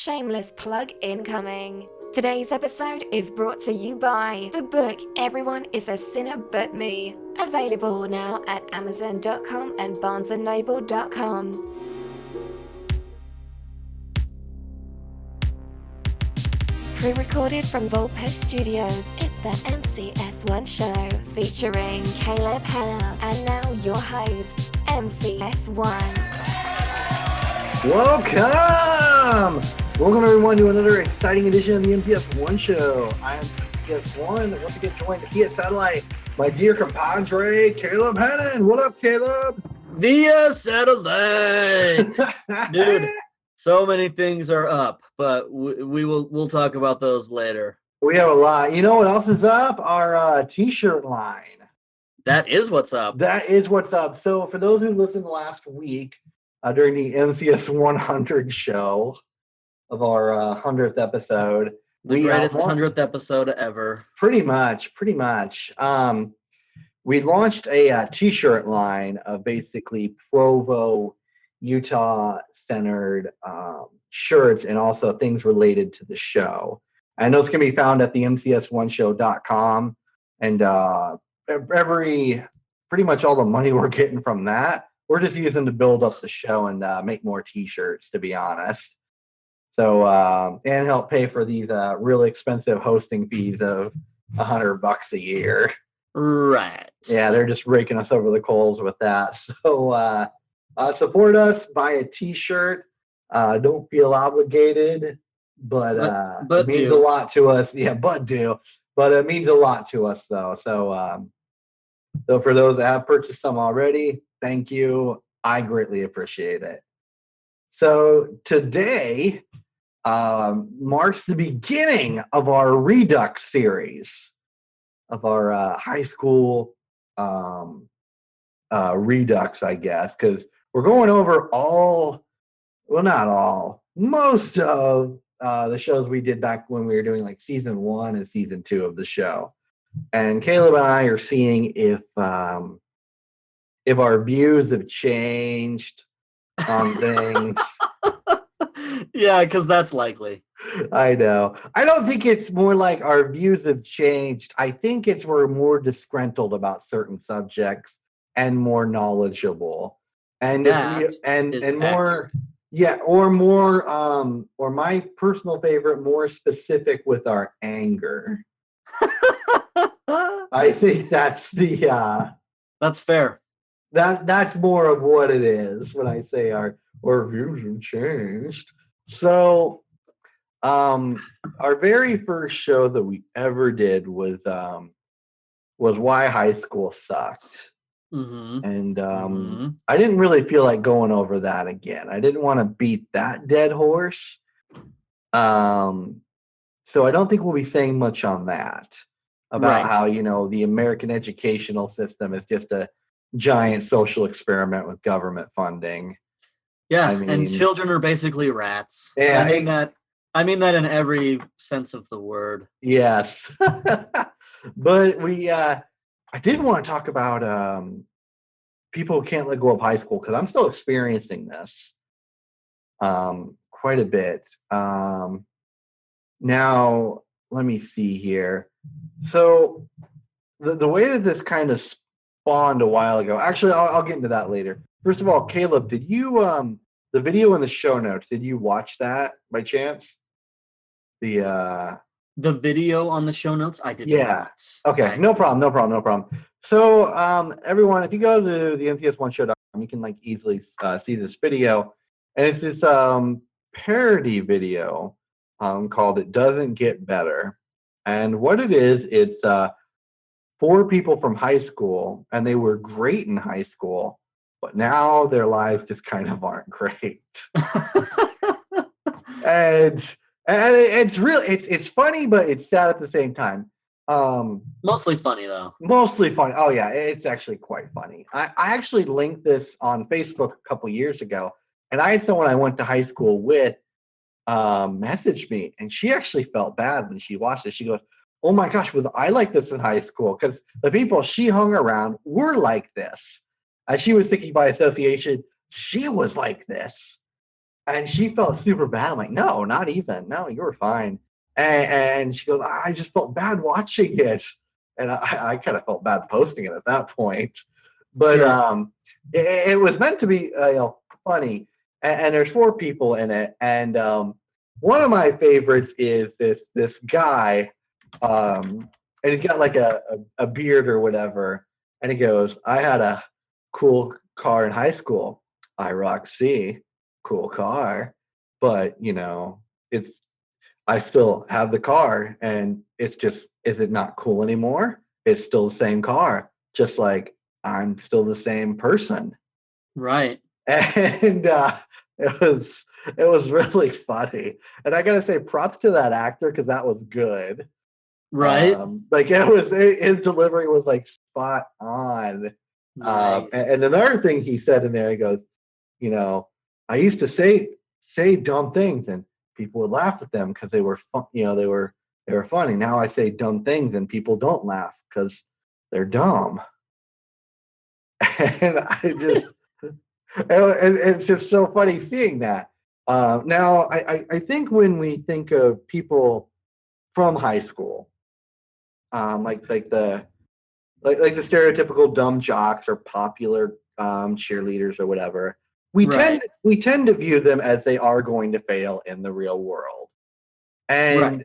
Shameless plug incoming. Today's episode is brought to you by the book Everyone is a Sinner But Me, available now at Amazon.com and BarnesandNoble.com. Pre-recorded from Volpes Studios, it's the MCS1 show featuring Caleb Hannah and now your host, MCS1. Welcome everyone to another exciting edition of the MCS1 show. I am MCS1, once again joined via satellite, my dear compadre, Caleb Hannah. What up, Caleb? Via satellite. Dude, so many things are up, but we'll talk about those later. We have a lot. You know what else is up? Our t-shirt line. That is what's up. That is what's up. So for those who listened last week, during the MCS 100 show of our 100th episode. The greatest 100th episode ever. Pretty much. We launched a t-shirt line of basically Provo, Utah-centered shirts and also things related to the show. And those can be found at the MCS1show.com. And pretty much all the money we're getting from that, we're just using to build up the show and make more t-shirts, to be honest. So, and help pay for these really expensive hosting fees of $100 a year. Right. Yeah, they're just raking us over the coals with that. So, support us, buy a t-shirt. Don't feel obligated, but it means a lot to us. Yeah, but it means a lot to us, though. So for those that have purchased some already, thank you. I greatly appreciate it. So today marks the beginning of our redux series, of our high school redux, I guess, because we're going over most of the shows we did back when we were doing like season 1 and season 2 of the show. And Caleb and I are seeing if our views have changed on things. Yeah, because that's likely. I know. I don't think it's more like our views have changed. I think we're more disgruntled about certain subjects and more knowledgeable. And more, yeah, or more, or my personal favorite, more specific with our anger. I think that's that's fair. That's more of what it is when I say our views have changed. So, our very first show that we ever did was Why High School Sucked. Mm-hmm. And I didn't really feel like going over that again. I didn't want to beat that dead horse. So I don't think we'll be saying much on that about how, the American educational system is just a giant social experiment with government funding. Yeah, and children are basically rats. Yeah, I mean that in every sense of the word. Yes. But I did want to talk about people who can't let go of high school, because I'm still experiencing this quite a bit. Now, let me see here. So the way that this kind of spawned a while ago, actually, I'll get into that later. First of all, Caleb, did you, the video in the show notes, did you watch that by chance? The video on the show notes? I did not. Okay, no problem. So, everyone, if you go to the MCS1show.com, you can easily see this video. And it's this parody video called It Doesn't Get Better. And what it is, it's 4 people from high school, and they were great in high school, but now their lives just kind of aren't great. and it's really, it's funny, but it's sad at the same time. Mostly funny, though. Mostly funny. Oh, yeah, it's actually quite funny. I actually linked this on Facebook a couple years ago, and I had someone I went to high school with message me, and she actually felt bad when she watched it. She goes, "Oh my gosh, was I like this in high school?" Because the people she hung around were like this. As she was thinking by association, she was like this. And she felt super bad. I'm like, no, not even. No, you were fine. And she goes, I just felt bad watching it. And I kind of felt bad posting it at that point. But Sure. it was meant to be funny. And there's 4 people in it. And one of my favorites is this guy. And he's got like a beard or whatever. And he goes, I had a cool car in high school. IROC, cool car. But, I still have the car and it's just, is it not cool anymore? It's still the same car, just like I'm still the same person. Right. And it was really funny. And I gotta say, props to that actor because that was good. Right. Like his delivery was like spot on. Nice. And another thing he said in there, he goes, I used to say dumb things and people would laugh at them because they were fun, they were funny. Now I say dumb things and people don't laugh because they're dumb. And I just and it's just so funny seeing that. Now I think when we think of people from high school, like the stereotypical dumb jocks or popular cheerleaders or whatever, we tend to view them as they are going to fail in the real world, and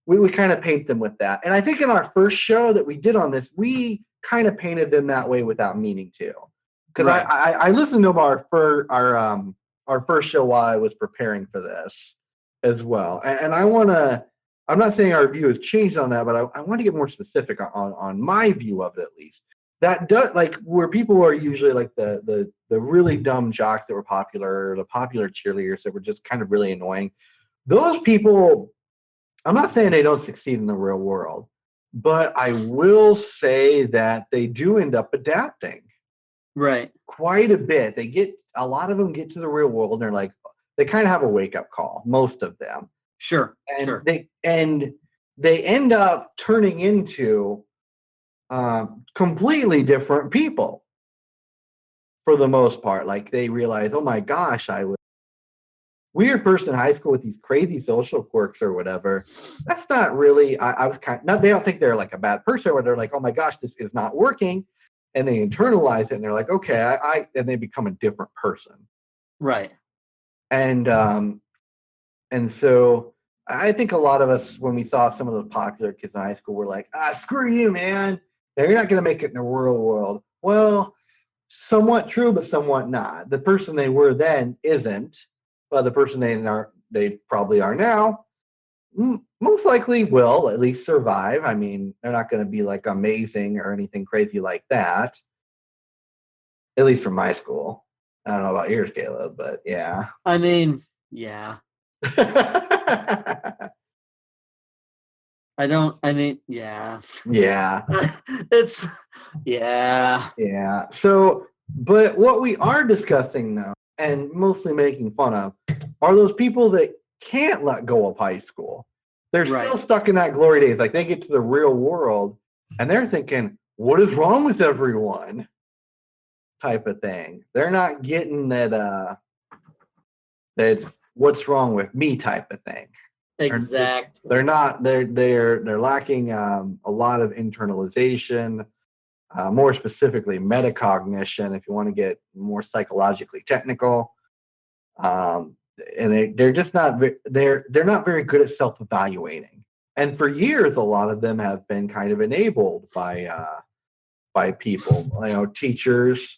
we kind of paint them with that. And I think in our first show that we did on this, we kind of painted them that way without meaning to, because I listened to our first show while I was preparing for this as well, and I'm not saying our view has changed on that, but I want to get more specific on my view of it, at least. That does, like, where people are usually like the really dumb jocks that were popular, the popular cheerleaders that were just kind of really annoying. Those people, I'm not saying they don't succeed in the real world, but I will say that they do end up adapting. Right. Quite a bit. A lot of them get to the real world and they're like, they kind of have a wake-up call, most of them. Sure. And they end up turning into completely different people for the most part. Like they realize, oh my gosh, I was a weird person in high school with these crazy social quirks or whatever. That's not really, I was they don't think they're like a bad person, or they're like, oh my gosh, this is not working. And they internalize it and they're like, okay, and they become a different person. Right. And so I think a lot of us, when we saw some of those popular kids in high school, were like, screw you, man. You're not going to make it in the real world. Well, somewhat true, but somewhat not. The person they were then isn't, but the person they probably are now most likely will at least survive. I mean, they're not going to be like amazing or anything crazy like that, at least from my school. I don't know about yours, Caleb, but yeah. I mean, yeah. Yeah. Yeah. It's, yeah. Yeah. So, but what we are discussing now, and mostly making fun of, are those people that can't let go of high school. They're still stuck in that glory days. Like they get to the real world and they're thinking, what is wrong with everyone? Type of thing. They're not getting that's what's wrong with me type of thing. Exactly. They're lacking a lot of internalization, more specifically metacognition, if you want to get more psychologically technical. And they're just not they're not very good at self-evaluating. And for years, a lot of them have been kind of enabled by people, teachers,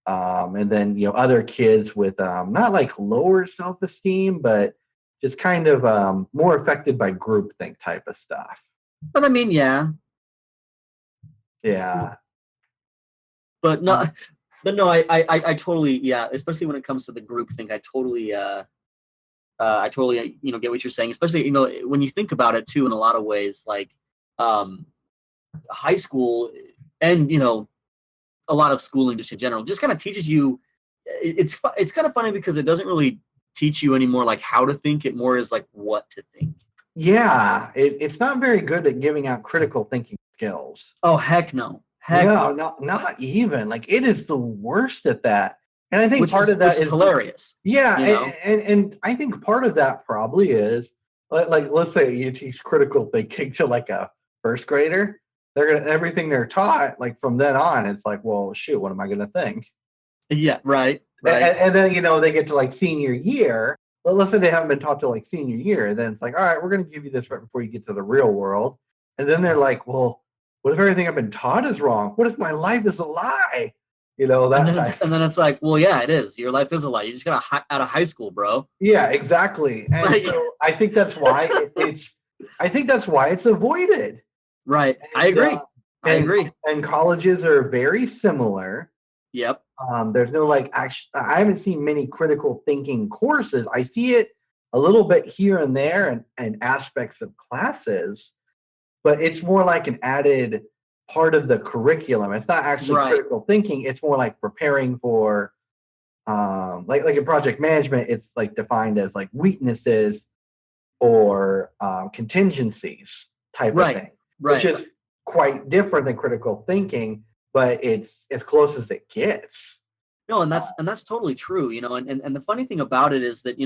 and then other kids with not like lower self-esteem, but just kind of more affected by groupthink type of stuff. But I mean, yeah. But no, I totally, yeah. Especially when it comes to the groupthink, I totally get what you're saying. Especially when you think about it too, in a lot of ways, like high school and a lot of schooling just in general just kind of teaches you. It's kind of funny because it doesn't really teach you anymore like how to think. It more is like what to think. Yeah, it's not very good at giving out critical thinking skills. Oh heck no. No, not even. Like it is the worst at that. And I think part of that is hilarious. Yeah, and I think part of that probably is like let's say you teach critical thinking to like a first grader, everything they're taught like from then on, it's like, well, shoot, what am I gonna think? Yeah, right. And then they get to like senior year. Well, let's say they haven't been taught till like senior year, then it's like, all right, we're gonna give you this right before you get to the real world. And then they're like, well, what if everything I've been taught is wrong? What if my life is a lie? And then it's like, well, yeah, it is. Your life is a lie. You just got out of high school, bro. Yeah, exactly. And so I think that's why it's avoided. Right. I agree. And colleges are very similar. Yep. There's no I haven't seen many critical thinking courses. I see it a little bit here and there and aspects of classes, but it's more like an added part of the curriculum. It's not actually critical thinking. It's more like preparing for, like in project management, it's like defined as like weaknesses or contingencies type of thing, which is quite different than critical thinking, but it's as close as it gets. No, and that's totally true, and the funny thing about it is that,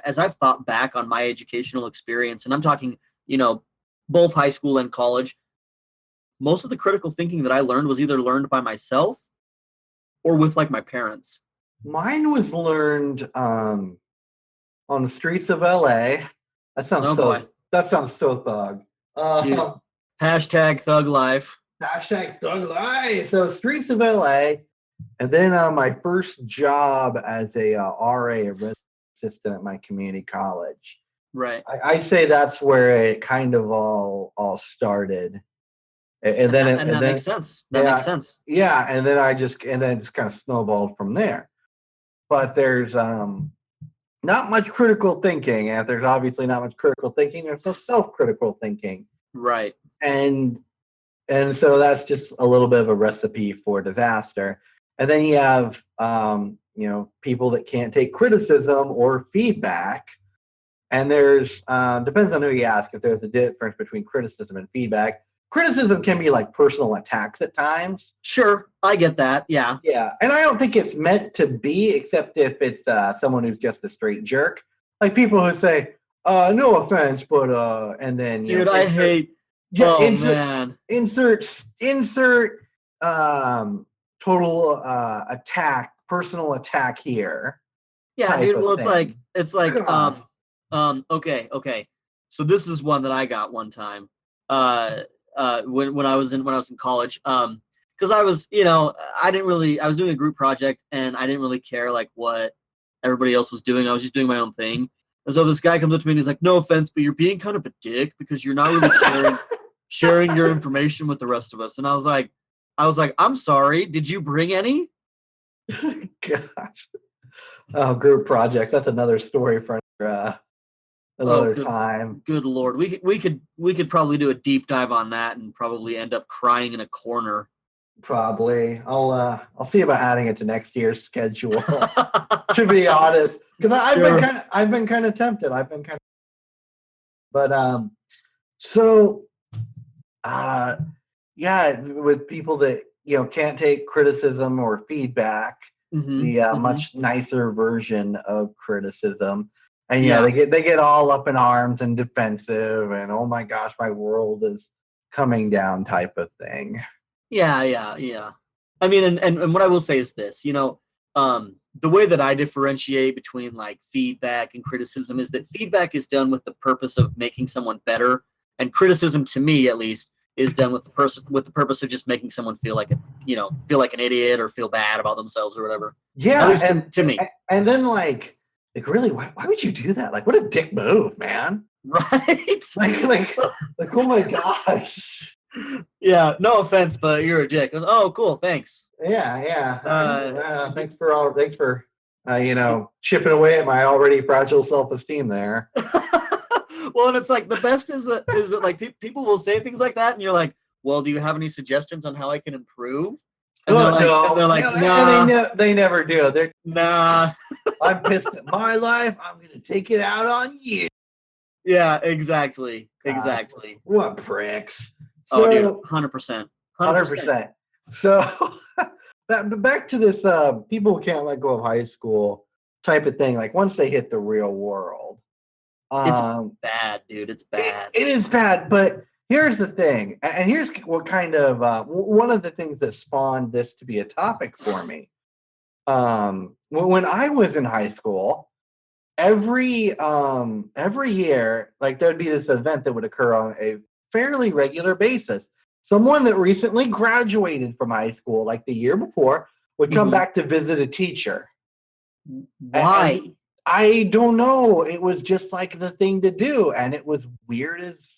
as I've thought back on my educational experience, and I'm talking, both high school and college, most of the critical thinking that I learned was either learned by myself or with like my parents. Mine was learned on the streets of LA. That sounds so thug. Hashtag thug life. Hashtag thug life. So streets of LA. And then my first job as a RA, a resident assistant at my community college. Right. I'd say that's where it kind of all started. And then makes sense. That makes sense. Yeah, and then it just kind of snowballed from there. But there's not much critical thinking, and there's obviously not much critical thinking. There's no self-critical thinking. Right. And so that's just a little bit of a recipe for disaster. And then you have people that can't take criticism or feedback. And there's depends on who you ask if there's a difference between criticism and feedback. Criticism can be like personal attacks at times. Sure, I get that. Yeah. Yeah, and I don't think it's meant to be, except if it's someone who's just a straight jerk. Like people who say, no offense, but and then dude, I hate. Yeah, oh man. Insert total attack, personal attack here. Yeah, dude. Well, it's like okay. So this is one that I got one time. When I was in college, because I was I was doing a group project and I didn't really care like what everybody else was doing. I was just doing my own thing. And so this guy comes up to me and he's like, no offense, but you're being kind of a dick because you're not really sharing your information with the rest of us. And I was like, I'm sorry, did you bring any? Gosh. Oh, group projects. That's another story for another time. Good Lord. We could probably do a deep dive on that and probably end up crying in a corner. Probably. I'll see about adding it to next year's schedule. To be honest, because I've been kind of tempted. But yeah, with people that can't take criticism or feedback, much nicer version of criticism. And they get all up in arms and defensive and oh my gosh, my world is coming down type of thing. Yeah. I mean, and what I will say is this, the way that I differentiate between like feedback and criticism is that feedback is done with the purpose of making someone better, and criticism, to me at least, is done with the purpose of just making someone feel like an idiot or feel bad about themselves or whatever. Yeah, at least to me. And then like really, why would you do that? Like, what a dick move, man! Right? like oh my gosh. Yeah, no offense, but you're a dick. Oh, cool, thanks. Yeah. Thanks for chipping away at my already fragile self-esteem there. Well, and it's like the best is that like people will say things like that, and you're like, well, do you have any suggestions on how I can improve? And they're like, nah. They never do. They're nah. I'm pissed at my life. I'm gonna take it out on you. Yeah, exactly. What pricks. So, dude, 100%. 100%. So back to this people who can't let go of high school type of thing. Like once they hit the real world, it's bad, dude. It's bad. It is bad, but here's the thing, and here's what kind of one of the things that spawned this to be a topic for me. When I was in high school, every year, like there'd be this event that would occur on a fairly regular basis. Someone that recently graduated from high school, like the year before, would come back to visit a teacher. Why? And I don't know. It was just like the thing to do, and it was weird as,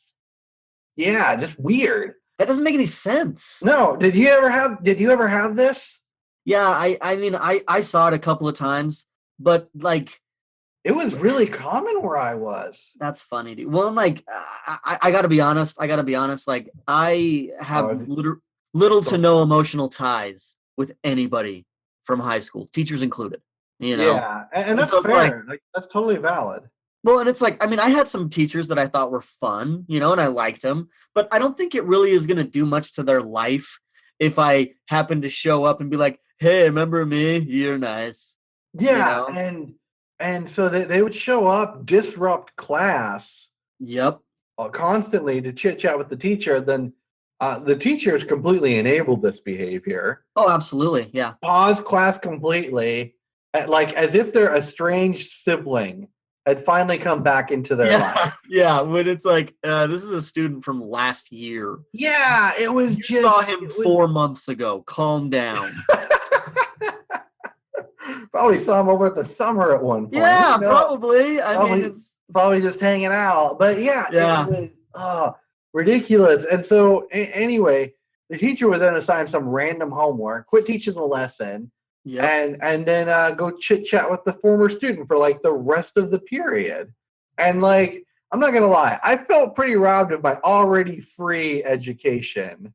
just weird. That doesn't make any sense. No. Did you ever have this? Yeah, I mean, I saw it a couple of times, but like, it was really common where I was. That's funny, dude. Well, I'm like, I gotta be honest. Like, I have little to no emotional ties with anybody from high school, teachers included. You know? Yeah, and that's fair. Like, that's totally valid. Well, and it's like, I mean, I had some teachers that I thought were fun, and I liked them, but I don't think it really is going to do much to their life if I happen to show up and be like, hey, remember me? You're nice. Yeah, and so they would show up, disrupt class. Yep. Constantly to chit chat with the teacher. Then the teachers completely enabled this behavior. Oh, absolutely. Yeah. Pause class completely, like as if their estranged sibling had finally come back into their life. Yeah, when it's like, this is a student from last year. Yeah, it was you saw him 4 months ago. Calm down. Probably saw him over at the summer at one point. Yeah, probably. I mean, it's probably just hanging out. But it was ridiculous. And so anyway, the teacher would then assign some random homework, quit teaching the lesson, and then go chit chat with the former student for like the rest of the period. And like, I'm not gonna lie, I felt pretty robbed of my already free education.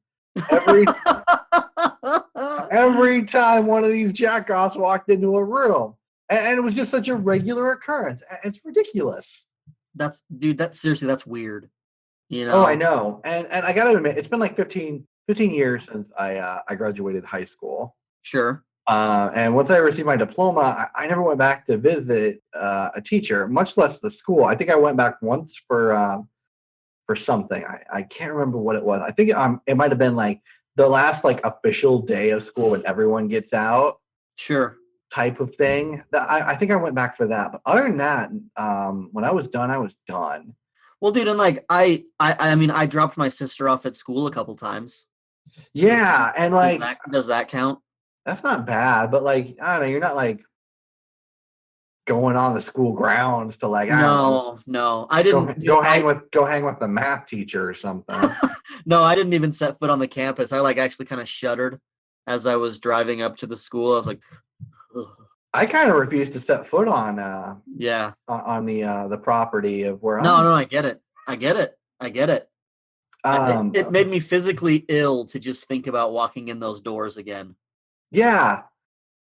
Every time one of these jackoffs walked into a room, and it was just such a regular occurrence. It's ridiculous. That's seriously, that's weird. Oh, I know. And I gotta admit, it's been like 15 years since I graduated high school. Sure. And once I received my diploma, I never went back to visit a teacher, much less the school. I think I went back once for something. I can't remember what it was. I think it might have been like the last like official day of school when everyone gets out. Sure. Type of thing. I think I went back for that. But other than that, when I was done, I was done. Well, dude, and like I mean, I dropped my sister off at school a couple times. Yeah, and like, does that count? That's not bad, but like, I don't know, you're not like going on the school grounds to like, no, I didn't go hang with the math teacher or something. No, I didn't even set foot on the campus. I like actually kind of shuddered as I was driving up to the school. I was like, ugh. I kind of refused to set foot on on the property of where No, I get it. It made me physically ill to just think about walking in those doors again. Yeah.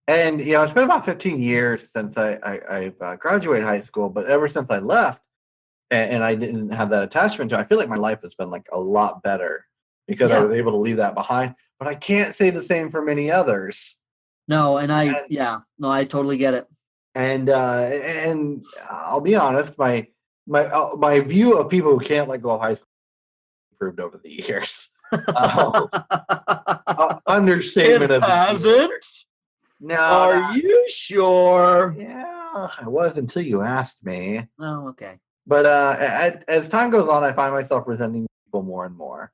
And, it's been about 15 years since I graduated high school, but ever since I left and I didn't have that attachment to it, I feel like my life has been like a lot better because I was able to leave that behind. But I can't say the same for many others. No, I totally get it. And I'll be honest, my view of people who can't let go of high school improved over the years. Understatement it hasn't? No. Are you sure? Yeah, I was until you asked me. Oh, okay. But as time goes on, I find myself resenting people more and more.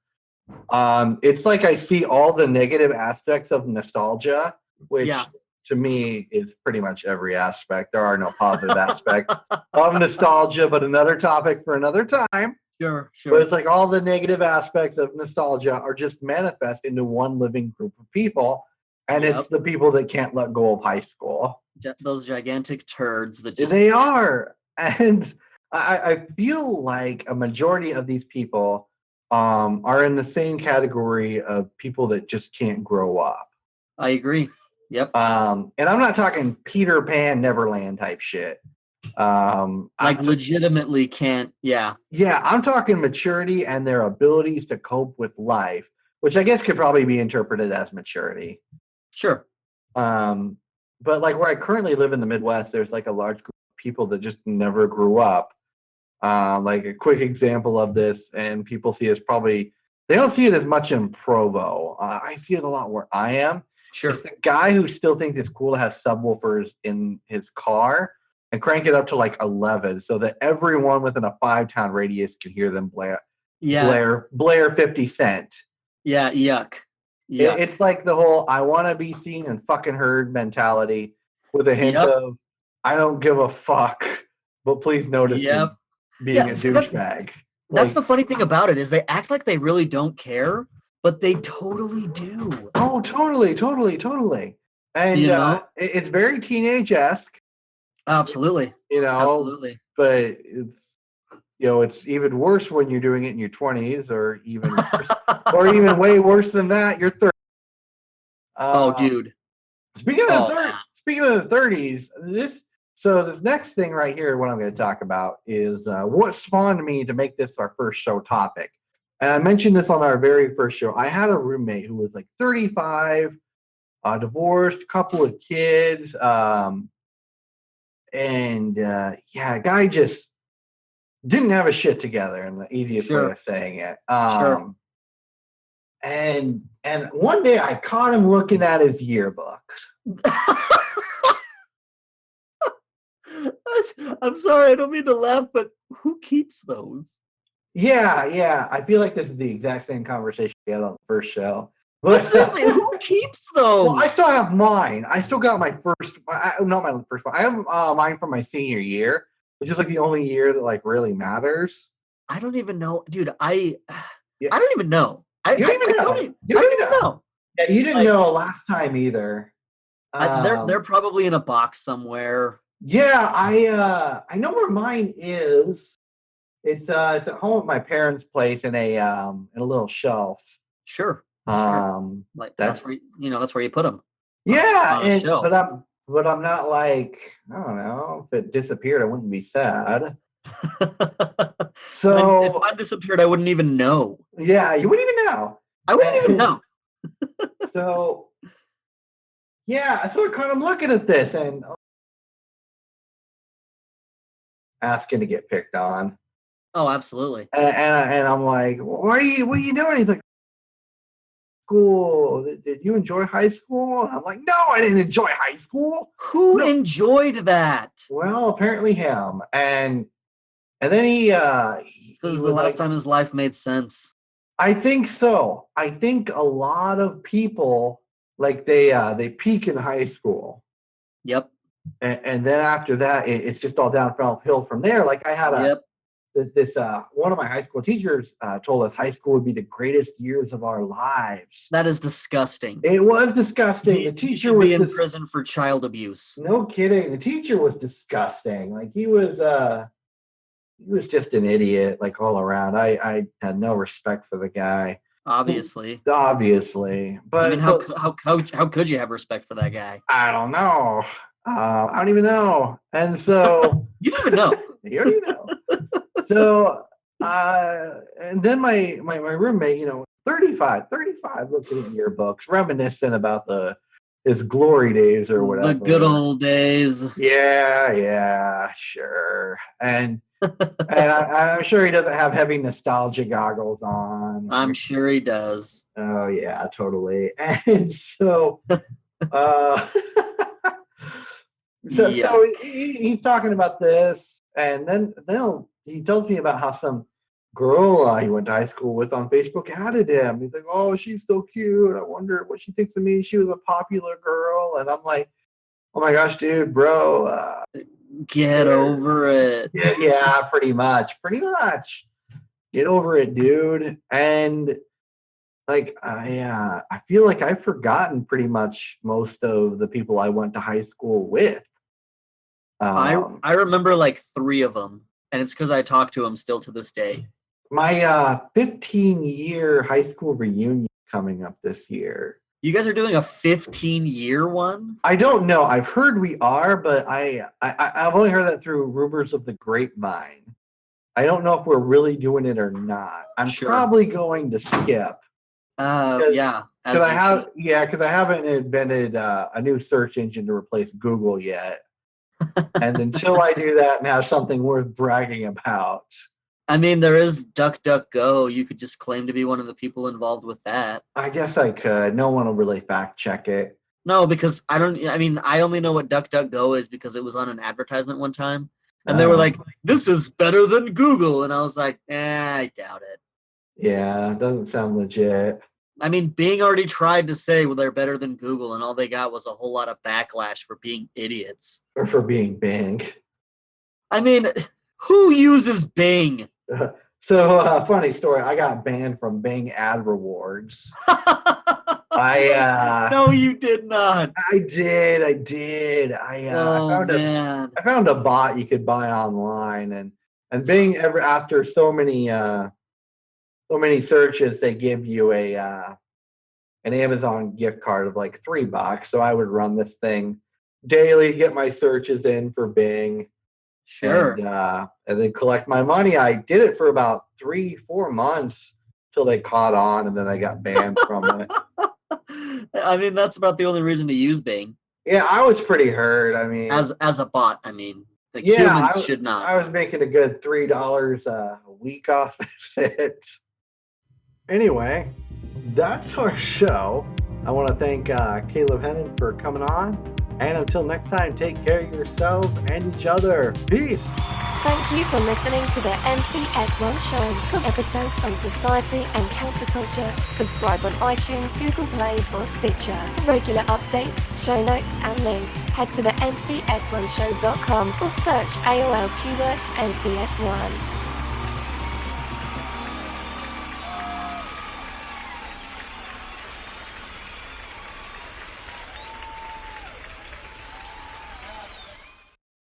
It's like I see all the negative aspects of nostalgia, which to me is pretty much every aspect. There are no positive aspects of nostalgia, but another topic for another time. Sure. But it's like all the negative aspects of nostalgia are just manifest into one living group of people, and it's the people that can't let go of high school. Those gigantic turds that They are. And I feel like a majority of these people are in the same category of people that just can't grow up. I agree. Yep. And I'm not talking Peter Pan Neverland type shit. Legitimately can't. Yeah, I'm talking maturity and their abilities to cope with life, which I guess could probably be interpreted as maturity. Sure. But like where I currently live in the Midwest, there's like a large group of people that just never grew up. Like a quick example of this, and people see it probably, they don't see it as much in Provo. I see it a lot where I am. Sure. It's the guy who still thinks it's cool to have subwoofers in his car and crank it up to like 11 so that everyone within a 5-town radius can hear them blare 50 Cent. Yeah, yuck. It's like the whole I want to be seen and fucking heard mentality with a hint of I don't give a fuck, but please notice me being a douchebag. That's the funny thing about it is they act like they really don't care, but they totally do. Oh, totally. And it's very teenage-esque. Absolutely. Absolutely. But it's even worse when you're doing it in your 20s, or even worse, or even way worse than that, your 30s. Oh, dude. Speaking of the 30s, this next thing right here, what I'm going to talk about is what spawned me to make this our first show topic. And I mentioned this on our very first show. I had a roommate who was like 35, divorced, couple of kids, guy just didn't have a shit together, in the easiest way of saying it. Sure. And one day I caught him looking at his yearbook. I'm sorry, I don't mean to laugh, but who keeps those? Yeah. I feel like this is the exact same conversation we had on the first show. But seriously, who keeps those? Well, I still have mine. I still got my first, not my first one. I have mine from my senior year, which is like the only year that like really matters. I don't even know, dude. I don't even know. You don't even know. Yeah, you didn't know last time either. They're probably in a box somewhere. Yeah, I know where mine is. It's at home at my parents' place in a little shelf. Sure. Like that's where that's where you put them. Yeah, but I'm not like, I don't know, if it disappeared, I wouldn't be sad. So if mine disappeared, I wouldn't even know. Yeah, you wouldn't even know. I wouldn't even know. So I kind of looking at this and asking to get picked on. Oh, absolutely. And I'm like, what are you doing? He's like, school. Did you enjoy high school? And I'm like, no, I didn't enjoy high school. Who enjoyed that? Well, apparently him. And then he this is the last time his life made sense. I think so. I think a lot of people like they peak in high school. Yep. And then after that, it's just all downhill from there. Like I had one of my high school teachers told us high school would be the greatest years of our lives. That is disgusting. It was disgusting. The teacher was in prison for child abuse. No kidding. The teacher was disgusting. Like he was just an idiot, like all around. I had no respect for the guy. Obviously, but I mean, how could you have respect for that guy? I don't know. I don't even know. And so you don't even know. You don't even know. So and then my roommate, 35, looking at yearbooks, reminiscent about his glory days or whatever. The good old days. Yeah, sure. And I'm sure he doesn't have heavy nostalgia goggles on. I'm sure he does. Oh yeah, totally. And so so he's talking about this, and then he tells me about how some girl he went to high school with on Facebook added him. He's like, oh, she's so cute. I wonder what she thinks of me. She was a popular girl. And I'm like, oh my gosh, dude, bro. Get over it. Yeah, pretty much. Get over it, dude. And like, I feel like I've forgotten pretty much most of the people I went to high school with. I remember like 3 of them, and it's because I talk to them still to this day. My 15-year high school reunion coming up this year. You guys are doing a 15-year one? I don't know. I've heard we are, but I've only heard that through rumors of the grapevine. I don't know if we're really doing it or not. I'm probably going to skip. Yeah, Because I haven't invented a new search engine to replace Google yet. And until I do that and have something worth bragging about. I mean, there is DuckDuckGo. You could just claim to be one of the people involved with that. I guess I could. No one will really fact check it. No, because I only know what DuckDuckGo is because it was on an advertisement one time. And they were like, this is better than Google. And I was like, I doubt it. Yeah, it doesn't sound legit. I mean, Bing already tried to say, well, they're better than Google, and all they got was a whole lot of backlash for being idiots. Or for being Bing. I mean, who uses Bing? So, funny story. I got banned from Bing ad rewards. No, you did not. I did. I found a bot you could buy online, and Bing after so many searches, they give you an Amazon gift card of like $3. So I would run this thing daily, get my searches in for Bing. Sure. And then collect my money. I did it for about 3-4 months till they caught on, and then I got banned from it. I mean, that's about the only reason to use Bing. Yeah, I was pretty hurt. I mean, as a bot, I mean, humans should not. I was making a good $3 a week off of it. Anyway, that's our show. I want to thank Caleb Hennon for coming on. And until next time, take care of yourselves and each other. Peace. Thank you for listening to the MCS1 Show. For episodes on society and counterculture, subscribe on iTunes, Google Play, or Stitcher. For regular updates, show notes, and links, head to the MCS1show.com or search AOL keyword MCS1.